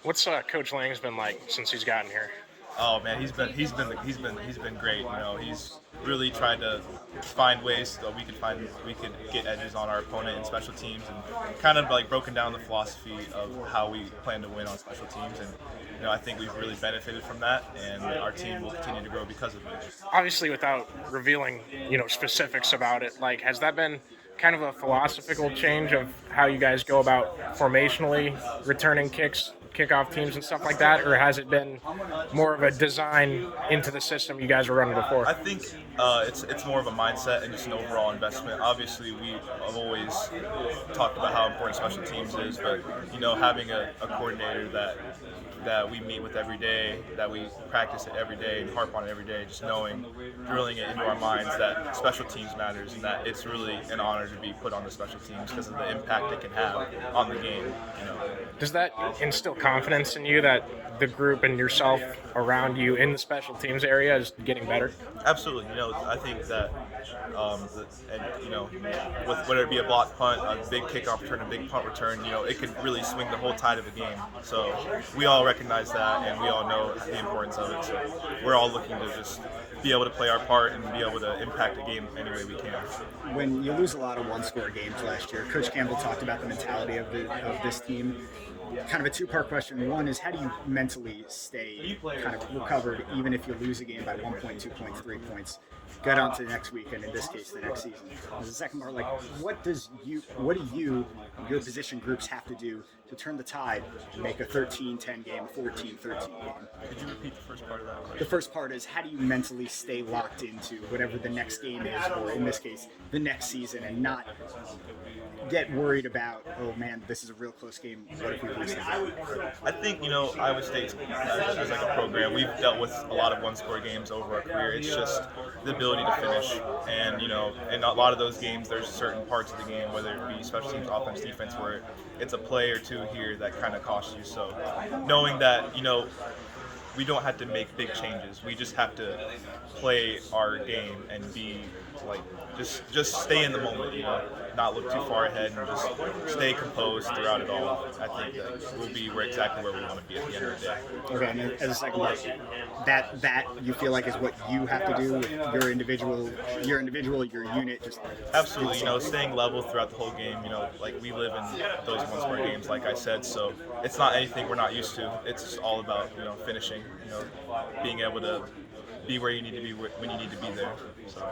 What's Coach Lang's been like since he's gotten here? Oh man, he's been great. He's really tried to find ways so we could get edges on our opponent in special teams and kind of like broken down the philosophy of how we plan to win on special teams. And I think we've really benefited from that, and our team will continue to grow because of it. Obviously, without revealing specifics about it, like has that been kind of a philosophical change of how you guys go about formationally returning kickoff teams and stuff like that, or has it been more of a design into the system you guys were running before? I think it's more of a mindset and just an overall investment. Obviously, we have always talked about how important special teams is, but having a coordinator that we meet with every day, that we practice it every day and harp on it every day, just drilling it into our minds that special teams matters and that it's really an honor to be put on the special teams because of the impact it can have on the game. Does that instill confidence in you that the group and yourself around you in the special teams area is getting better? Absolutely. I think that, and with whether it be a block punt, a big kickoff return, a big punt return, it could really swing the whole tide of a game. So we all recognize that, and we all know the importance of it. So we're all looking to just be able to play our part and be able to impact the game any way we can. When you lose a lot of one-score games last year, Coach Campbell talked about the mentality of this team. Kind of a two-part question. One is, how do you mentally stay kind of recovered even if you lose a game by 1 point, 2 points, 3 points? Get on to the next week, and in this case, the next season. And the second part, like, what do your position groups have to do to turn the tide and make a 13-10 game, a 14-13 game? Could you repeat the first part of that question? The first part is, how do you mentally stay locked into whatever the next game is, or in this case, the next season, and not get worried about, oh man, this is a real close game. What if we lose this? I think, Iowa State, as like a program, we've dealt with a lot of one-score games over our career. It's just the ability to finish. And, in a lot of those games, there's certain parts of the game, whether it be special teams, offense, defense, where it's a play or two here that kind of costs you. So knowing that, we don't have to make big changes. We just have to play our game and be like just stay in the moment, not look too far ahead and just stay composed throughout it all. I think that we'll be exactly where we want to be at the end of the day. Okay, and as a second part, that you feel like is what you have to do with your individual, your unit, just Absolutely, staying level throughout the whole game. Like we live in those one-score games, like I said, so it's not anything we're not used to. It's just all about finishing, being able to be where you need to be when you need to be there. So.